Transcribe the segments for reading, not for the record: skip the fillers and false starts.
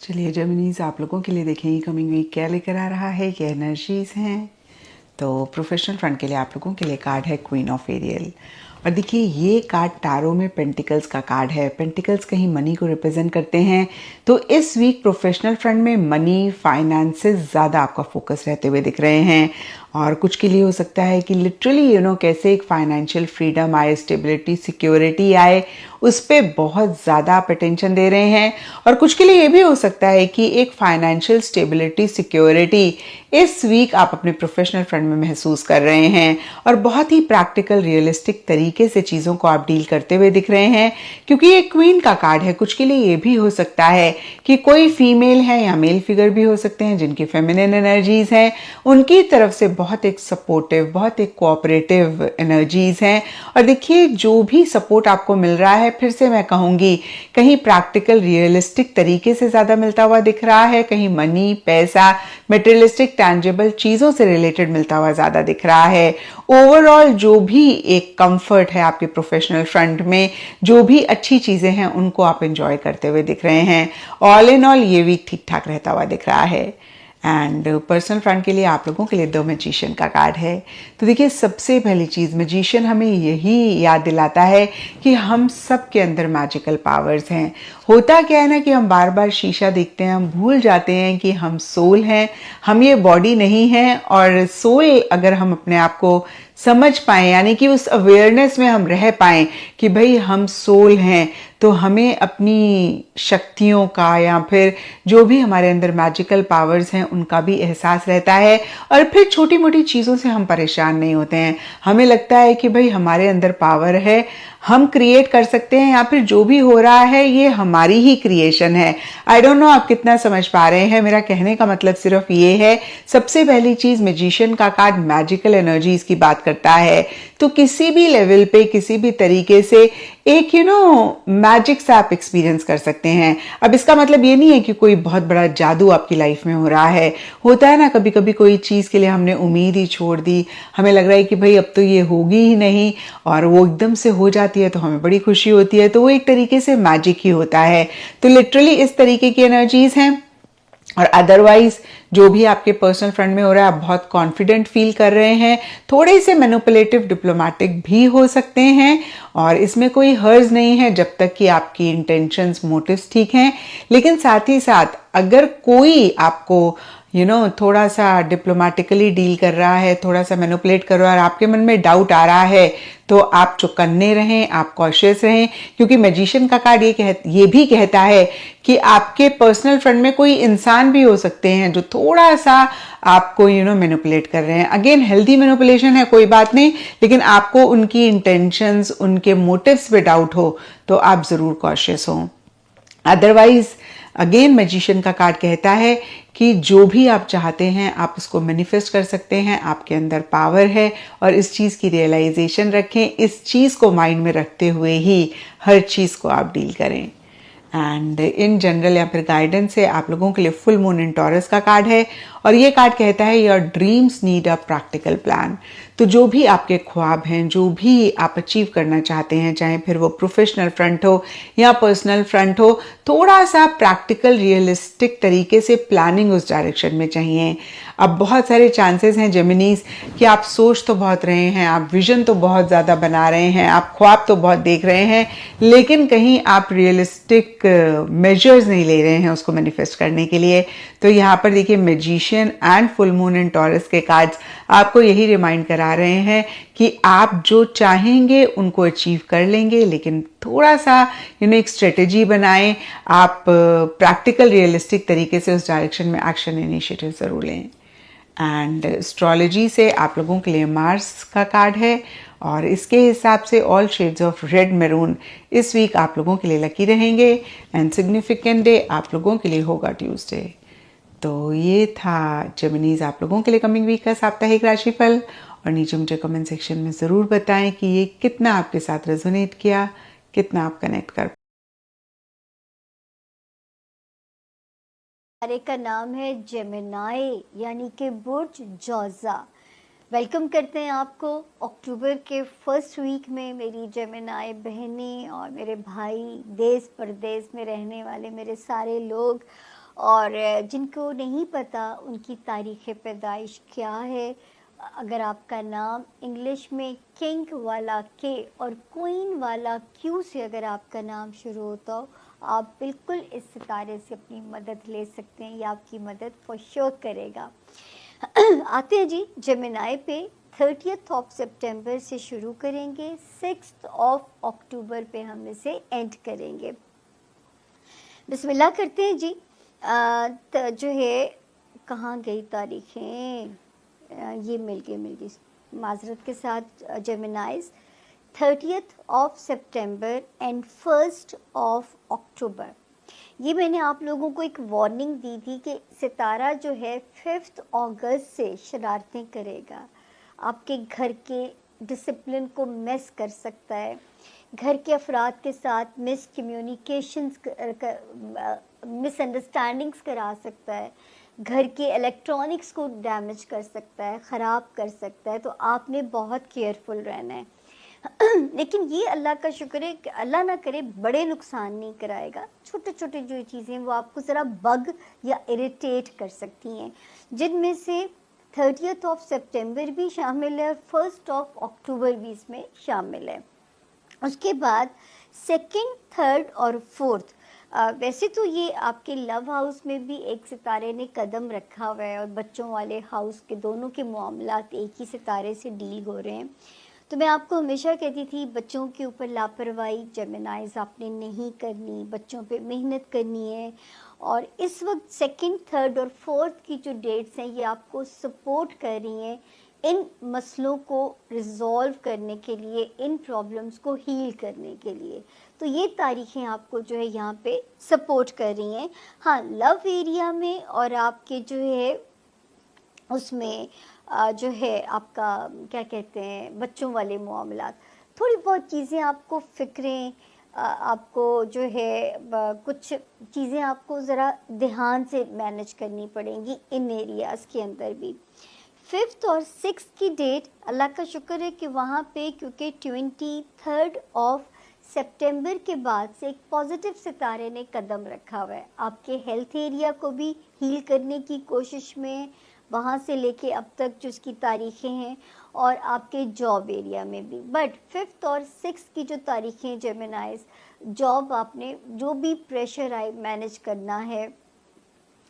चलिए जेमिनीज, आप लोगों के लिए देखें कमिंग वीक क्या लेकर आ रहा है, क्या एनर्जीज हैं। तो प्रोफेशनल फ्रंट के लिए आप लोगों के लिए कार्ड है क्वीन ऑफ एरियल। और देखिए ये कार्ड टारो में पेंटिकल्स का कार्ड है। पेंटिकल्स कहीं मनी को रिप्रेजेंट करते हैं। तो इस वीक प्रोफेशनल फ्रंट में मनी फाइनेंसेस ज़्यादा आपका फोकस रहते हुए दिख रहे हैं। और कुछ के लिए हो सकता है कि लिटरली कैसे एक फाइनेंशियल फ्रीडम आए, स्टेबिलिटी, सिक्योरिटी आए, उस पर बहुत ज़्यादा आप अटेंशन दे रहे हैं। और कुछ के लिए ये भी हो सकता है कि एक फाइनेंशियल स्टेबिलिटी, सिक्योरिटी इस वीक आप अपने प्रोफेशनल फ्रंट में महसूस कर रहे हैं। और बहुत ही प्रैक्टिकल, रियलिस्टिक तरीके से चीज़ों को आप डील करते हुए दिख रहे हैं, क्योंकि ये क्वीन का कार्ड है। कुछ के लिए ये भी हो सकता है कि कोई फीमेल है या मेल फिगर भी हो सकते हैं जिनकी फेमिनिन एनर्जीज हैं, उनकी तरफ से बहुत एक सपोर्टिव, बहुत एक कोऑपरेटिव एनर्जीज हैं। और देखिए जो भी सपोर्ट आपको मिल रहा है, फिर से मैं कहूँगी कहीं प्रैक्टिकल, रियलिस्टिक तरीके से ज़्यादा मिलता हुआ दिख रहा है, कहीं मनी, पैसा, मटेरियलिस्टिक, टैंजिबल चीज़ों से रिलेटेड मिलता हुआ ज़्यादा दिख रहा है। ओवरऑल जो भी एक कंफर्ट है आपके प्रोफेशनल फ्रंट में, जो भी अच्छी चीज़ें हैं, उनको आप एंजॉय करते हुए दिख रहे हैं। ऑल इन ऑल ये वीक ठीक ठाक रहता हुआ दिख रहा है। एंड पर्सनल फ्रंट के लिए आप लोगों के लिए 2 मैजिशियन का कार्ड है। तो देखिए सबसे पहली चीज़, मैजिशियन हमें यही याद दिलाता है कि हम सब के अंदर मैजिकल पावर्स हैं। होता क्या है ना कि हम बार बार शीशा देखते हैं, हम भूल जाते हैं कि हम सोल हैं, हम ये बॉडी नहीं हैं। और सोल अगर हम अपने आप को समझ पाएं, यानी कि उस अवेयरनेस में हम रह पाएं कि भाई हम सोल हैं, तो हमें अपनी शक्तियों का या फिर जो भी हमारे अंदर मैजिकल पावर्स हैं उनका भी एहसास रहता है। और फिर छोटी मोटी चीज़ों से हम परेशान नहीं होते हैं। हमें लगता है कि भाई हमारे अंदर पावर है, हम क्रिएट कर सकते हैं, या फिर जो भी हो रहा है ये हमारी ही क्रिएशन है। आई डोंट नो आप कितना समझ पा रहे हैं। मेरा कहने का मतलब सिर्फ ये है, सबसे पहली चीज़, मैजिशियन का कार्ड मैजिकल एनर्जीज की बात करता है। तो किसी भी लेवल पे, किसी भी तरीके से एक मैजिक सा आप एक्सपीरियंस कर सकते हैं। अब इसका मतलब ये नहीं है कि कोई बहुत बड़ा जादू आपकी लाइफ में हो रहा है। होता है ना कभी कभी कोई चीज़ के लिए हमने उम्मीद ही छोड़ दी, हमें लग रहा है कि भाई अब तो ये होगी ही नहीं, और वो एकदम से हो जाती है तो हमें बड़ी खुशी होती है। तो वो एक तरीके से मैजिक ही होता है। तो लिटरली इस तरीके की एनर्जीज हैं। और अदरवाइज जो भी आपके पर्सनल फ्रंट में हो रहा है, आप बहुत कॉन्फिडेंट फील कर रहे हैं, थोड़े से मैनिपुलेटिव, डिप्लोमेटिक भी हो सकते हैं। और इसमें कोई हर्ज नहीं है जब तक कि आपकी इंटेंशंस, मोटिव्स ठीक हैं। लेकिन साथ ही साथ अगर कोई आपको थोड़ा सा डिप्लोमेटिकली डील कर रहा है, थोड़ा सा मैनिपुलेट कर रहा है, और आपके मन में डाउट आ रहा है, तो आप चौकन्ने रहें, आप कॉशियस रहें। क्योंकि मैजिशियन का कार्ड ये भी कहता है कि आपके पर्सनल फ्रंट में कोई इंसान भी हो सकते हैं जो थोड़ा सा आपको मैनिपुलेट कर रहे हैं। अगेन हेल्दी मैनिपुलेशन है, कोई बात नहीं, लेकिन आपको उनकी इंटेंशंस, उनके मोटिव्स पे डाउट हो तो आप ज़रूर कॉशियस हों। अदरवाइज अगेन मैजिशियन का कार्ड कहता है कि जो भी आप चाहते हैं आप उसको मैनिफेस्ट कर सकते हैं। आपके अंदर पावर है, और इस चीज़ की रियलाइजेशन रखें। इस चीज़ को माइंड में रखते हुए ही हर चीज़ को आप डील करें। एंड इन जनरल या फिर गाइडेंस से आप लोगों के लिए फुल मून इन टॉरस का कार्ड है। और ये कार्ड कहता है your dreams need a practical plan. तो जो भी आपके ख्वाब हैं, जो भी आप अचीव करना चाहते हैं, चाहे फिर वो प्रोफेशनल फ्रंट हो या पर्सनल फ्रंट हो, थोड़ा सा प्रैक्टिकल, रियलिस्टिक तरीके से प्लानिंग उस डायरेक्शन में चाहिए। अब बहुत सारे चांसेस हैं जेमिनीज कि आप सोच तो बहुत रहे हैं, आप विजन तो बहुत ज़्यादा बना रहे हैं, आप ख्वाब तो बहुत देख रहे हैं, लेकिन कहीं आप रियलिस्टिक मेजर्स नहीं ले रहे हैं उसको मैनिफेस्ट करने के लिए। तो यहाँ पर देखिए magician and full moon in taurus के कार्ड्स आपको यही रिमाइंड करा रहे हैं कि आप जो चाहेंगे उनको अचीव कर लेंगे, लेकिन थोड़ा सा एक स्ट्रेटेजी बनाएं। आप प्रैक्टिकल, रियलिस्टिक तरीके से उस डायरेक्शन में एक्शन, इनिशिएटिव ज़रूर लें। एंड एस्ट्रोलॉजी से आप लोगों के लिए मार्स का कार्ड है, और इसके हिसाब से all shades of red, maroon इस वीक आप लोगों के लिए लकी रहेंगे। एंड सिग्निफिकेंट डे आप लोगों के लिए होगा ट्यूसडे। तो ये था जेमिनीज आप लोगों के लिए कमिंग वीक का साप्ताहिक राशिफल। और नीचे मुझे कमेंट सेक्शन में ज़रूर बताएं कि ये कितना आपके साथ रेजोनेट किया, कितना आप कनेक्ट कर। तारे का नाम है जेमिनाई यानी कि बुर्ज जौज़ा। वेलकम करते हैं आपको अक्टूबर के फर्स्ट वीक में। मेरी जेमिनाई बहनें और मेरे भाई, देश परदेश में रहने वाले मेरे सारे लोग, और जिनको नहीं पता उनकी तारीख़ पैदाइश क्या है। अगर आपका नाम इंग्लिश में किंग वाला के और क्वीन वाला क्यू से अगर आपका नाम शुरू होता हो, आप बिल्कुल इस सितारे से अपनी मदद ले सकते हैं, ये आपकी मदद फॉर श्योर करेगा। आते हैं जी जेमिनाई पे। 30th ऑफ सितंबर से शुरू करेंगे, 6th ऑफ अक्टूबर पे हम इसे एंड करेंगे। बिस्मिल्लाह करते हैं जी। जो है कहाँ गई तारीखें, ये मिल गई माजरत के साथ। जेमिनाइज 30th of September and 1st of October. ये मैंने आप लोगों को एक वार्निंग दी थी कि सितारा जो है 5th अगस्त से शरारतें करेगा, आपके घर के डिसिप्लिन को मिस कर सकता है, घर के अफराद के साथ मिसकम्युनिकेशंस, मिसअंडरस्टैंडिंग्स करा सकता है, घर के इलेक्ट्रॉनिक्स को डैमेज कर सकता है, ख़राब कर सकता है। तो आपने बहुत केयरफुल रहना है। लेकिन ये अल्लाह का शुक्र है कि अल्लाह ना करे बड़े नुकसान नहीं कराएगा। छोटे छोटे जो चीज़ें वो आपको ज़रा बग या इरिटेट कर सकती हैं, जिनमें से 30th ऑफ सितंबर भी शामिल है और 1st ऑफ अक्टूबर भी इसमें शामिल है। उसके बाद 2nd, 3rd और 4th। वैसे तो ये आपके लव हाउस में भी एक सितारे ने कदम रखा हुआ है और बच्चों वाले हाउस के दोनों के मामलात एक ही सितारे से डील हो रहे हैं। तो मैं आपको हमेशा कहती थी बच्चों के ऊपर लापरवाही जेमिनाइज आपने नहीं करनी, बच्चों पे मेहनत करनी है। और इस वक्त 2nd, 3rd और 4th की जो डेट्स हैं ये आपको सपोर्ट कर रही हैं इन मसलों को रिज़ॉल्व करने के लिए, इन प्रॉब्लम्स को हील करने के लिए। तो ये तारीखें आपको जो है यहाँ पे सपोर्ट कर रही हैं। हाँ, लव एरिया में और आपके जो है उसमें जो है आपका क्या कहते हैं बच्चों वाले मामलात, थोड़ी बहुत चीज़ें आपको फ़िक्रें, आपको जो है कुछ चीज़ें आपको ज़रा ध्यान से मैनेज करनी पड़ेंगी इन एरियाज़ के अंदर भी। 5th और 6th की डेट अल्लाह का शुक्र है कि वहाँ पे क्योंकि 23rd ऑफ सितंबर के बाद से एक पॉजिटिव सितारे ने कदम रखा हुआ है, आपके हेल्थ एरिया को भी हील करने की कोशिश में, वहाँ से लेके अब तक जो इसकी तारीखें हैं, और आपके जॉब एरिया में भी। बट 5th और 6th की जो तारीखें जेमिनाइज, जॉब आपने जो भी प्रेशर आए मैनेज करना है,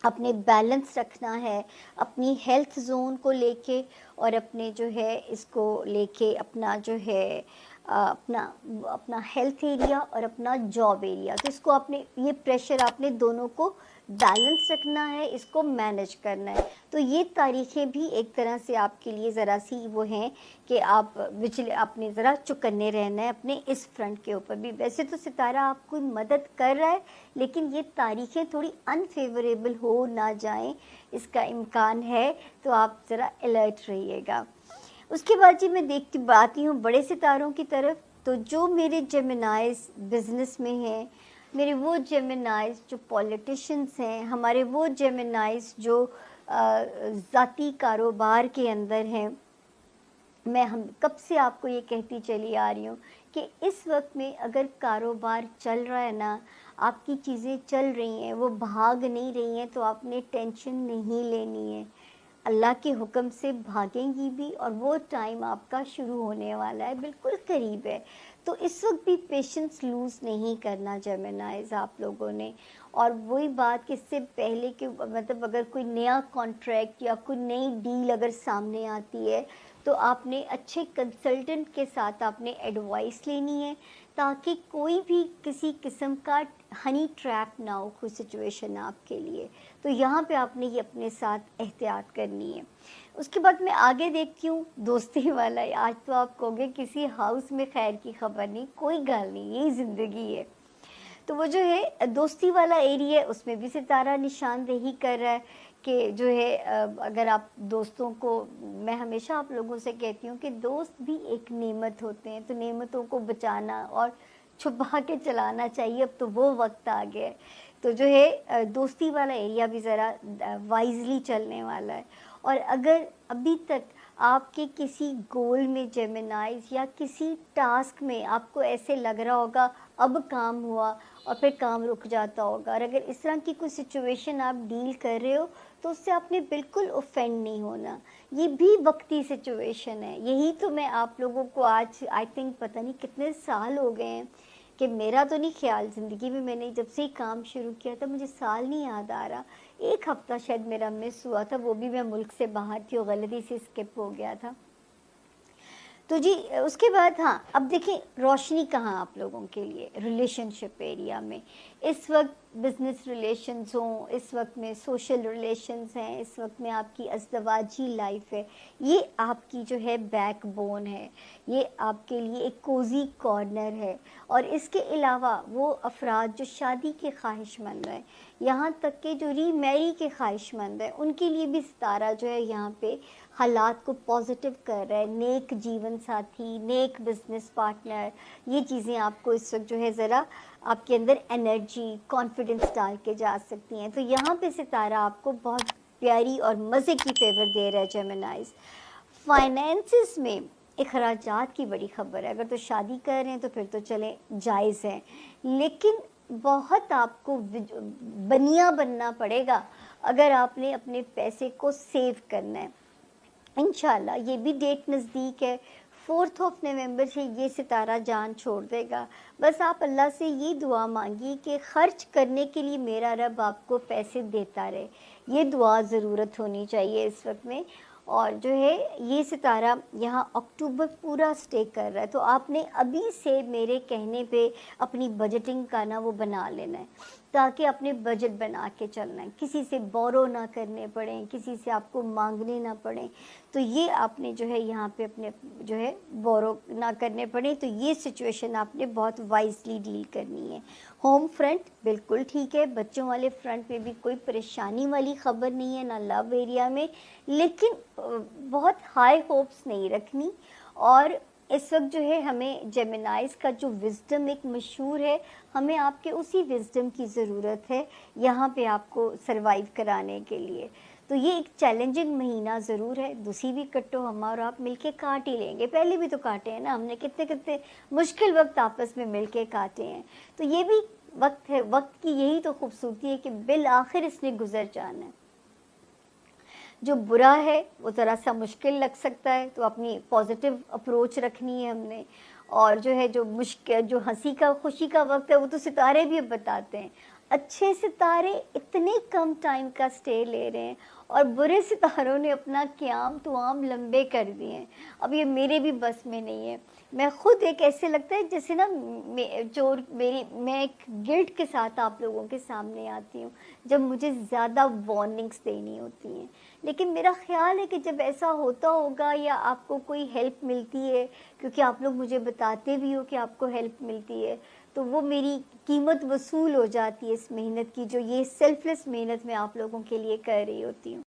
अपने बैलेंस रखना है, अपनी हेल्थ जोन को लेके और अपने जो है इसको लेके अपना जो है अपना हेल्थ एरिया और अपना जॉब एरिया, तो इसको आपने ये प्रेशर आपने दोनों को बैलेंस रखना है, इसको मैनेज करना है। तो ये तारीखें भी एक तरह से आपके लिए ज़रा सी वो हैं कि आप अपने ज़रा चुकन्ने रहना है अपने इस फ्रंट के ऊपर भी। वैसे तो सितारा आपको मदद कर रहा है, लेकिन ये तारीखें थोड़ी अनफेवरेबल हो ना जाएं, इसका इम्कान है, तो आप ज़रा अलर्ट रहिएगा। उसके बाद जी मैं आती हूँ बड़े सितारों की तरफ। तो जो मेरे जेमिनाइज बिज़नेस में हैं, मेरे वो जेमिनाइज जो पॉलिटिशियंस हैं, हमारे वो जेमिनाइज जो ज़ाती कारोबार के अंदर हैं, मैं हम कब से आपको ये कहती चली आ रही हूँ कि इस वक्त में अगर कारोबार चल रहा है ना, आपकी चीज़ें चल रही हैं, वो भाग नहीं रही हैं, तो आपने टेंशन नहीं लेनी है। अल्लाह के हुक्म से भागेंगी भी और वो टाइम आपका शुरू होने वाला है, बिल्कुल करीब है। तो इस वक्त भी पेशेंस लूज़ नहीं करना जेमिनाइज आप लोगों ने। और वही बात कि इससे पहले कि मतलब अगर कोई नया कॉन्ट्रैक्ट या कोई नई डील अगर सामने आती है, तो आपने अच्छे कंसल्टेंट के साथ आपने एडवाइस लेनी है, ताकि कोई भी किसी किस्म का हनी ट्रैप ना हो कोई सिचुएशन आपके लिए। तो यहाँ पे आपने ये अपने साथ एहतियात करनी है। उसके बाद मैं आगे देखती हूँ दोस्ती वाला। आज तो आप कहोगे किसी हाउस में खैर की खबर नहीं, कोई गल नहीं, यही ज़िंदगी है। तो वो जो है दोस्ती वाला एरिया है, उसमें भी सितारा निशानदेही कर रहा है कि जो है अगर आप दोस्तों को, मैं हमेशा आप लोगों से कहती हूँ कि दोस्त भी एक नेमत होते हैं, तो नेमतों को बचाना और छुपा के चलाना चाहिए। अब तो वो वक्त आ गया है, तो जो है दोस्ती वाला एरिया भी ज़रा वाइजली चलने वाला है। और अगर अभी तक आपके किसी गोल में जेमिनाइज या किसी टास्क में आपको ऐसे लग रहा होगा अब काम हुआ और फिर काम रुक जाता होगा, और अगर इस तरह की कोई सिचुएशन आप डील कर रहे हो तो उससे आपने बिल्कुल ऑफेंड नहीं होना। ये भी वक्ती सिचुएशन है। यही तो मैं आप लोगों को आज आई थिंक पता नहीं कितने साल हो गए हैं कि मेरा तो नहीं ख्याल, ज़िंदगी में मैंने जब से ही काम शुरू किया था, मुझे साल नहीं याद आ रहा, 1 हफ्ता शायद मेरा मिस हुआ था, वो भी मैं मुल्क से बाहर थी और गलती से स्किप हो गया था। तो जी उसके बाद हाँ, अब देखिए रोशनी कहाँ आप लोगों के लिए रिलेशनशिप एरिया में। इस वक्त बिज़नेस रिलेशंस हों, इस वक्त में सोशल रिलेशंस हैं, इस वक्त में आपकी अज़दवाजी लाइफ है, ये आपकी जो है बैकबोन है, ये आपके लिए एक कोज़ी कॉर्नर है। और इसके अलावा वो अफराद जो शादी के ख्वाहिशमंद हैं, यहाँ तक कि जो रीमैरी के ख्वाहिशमंद हैं, उनके लिए भी सितारा जो है यहाँ पे हालात को पॉजिटिव कर रहा है। नेक जीवन साथी, नेक बिजनेस पार्टनर, ये चीज़ें आपको इस वक्त जो है ज़रा आपके अंदर एनर्जी, कॉन्फिडेंस डाल के जा सकती हैं। तो यहाँ पे सितारा आपको बहुत प्यारी और मज़े की फेवर दे रहा है जेमिनाइज। फाइनेंसिस में अखराजात की बड़ी खबर है। अगर तो शादी कर रहे हैं तो फिर तो चले जायज़ है, लेकिन बहुत आपको बनिया बनना पड़ेगा अगर आपने अपने पैसे को सेव करना है। इंशाल्लाह ये भी डेट नज़दीक है, 4 नवंबर से ये सितारा जान छोड़ देगा। बस आप अल्लाह से ये दुआ मांगी कि ख़र्च करने के लिए मेरा रब आपको पैसे देता रहे, ये दुआ ज़रूरत होनी चाहिए इस वक्त में। और जो है ये सितारा यहाँ अक्टूबर पूरा स्टे कर रहा है, तो आपने अभी से मेरे कहने पे अपनी बजटिंग का ना वो बना लेना है, ताकि अपने बजट बना के चलना है, किसी से बोरो ना करने पड़े, किसी से आपको मांगने ना पड़े। तो ये आपने जो है यहाँ पे अपने जो है बोरो ना करने पड़े, तो ये सिचुएशन आपने बहुत वाइजली डील करनी है। होम फ्रंट बिल्कुल ठीक है, बच्चों वाले फ्रंट में भी कोई परेशानी वाली ख़बर नहीं है, ना लव एरिया में, लेकिन बहुत हाई होप्स नहीं रखनी। और इस वक्त जो है हमें जेमिनाइज का जो विज़डम एक मशहूर है, हमें आपके उसी विज़डम की ज़रूरत है यहाँ पे आपको सरवाइव कराने के लिए। तो ये एक चैलेंजिंग महीना ज़रूर है। दूसरी भी कट्टो हम और आप मिलके काट ही लेंगे, पहले भी तो काटे हैं ना हमने, कितने कितने मुश्किल वक्त आपस में मिलके काटे हैं। तो ये भी वक्त है, वक्त की यही तो खूबसूरती है कि बिल आखिर इसने गुजर जाना है। जो बुरा है वो ज़रा सा मुश्किल लग सकता है, तो अपनी पॉजिटिव अप्रोच रखनी है हमने। और जो है जो मुश्किल, जो हंसी का खुशी का वक्त है, वो तो सितारे भी अब बताते हैं। अच्छे सितारे इतने कम टाइम का स्टे ले रहे हैं और बुरे सितारों ने अपना क़याम तो आम लंबे कर दिए हैं। अब ये मेरे भी बस में नहीं है। मैं खुद एक ऐसे लगता है जैसे ना मैं एक गिल्ट के साथ आप लोगों के सामने आती हूँ जब मुझे ज़्यादा वार्निंग्स देनी होती हैं। लेकिन मेरा ख़्याल है कि जब ऐसा होता होगा या आपको कोई हेल्प मिलती है, क्योंकि आप लोग मुझे बताते भी हो कि आपको हेल्प मिलती है, तो वो मेरी कीमत वसूल हो जाती है इस मेहनत की, जो ये सेल्फलेस मेहनत मैं आप लोगों के लिए कर रही होती हूँ।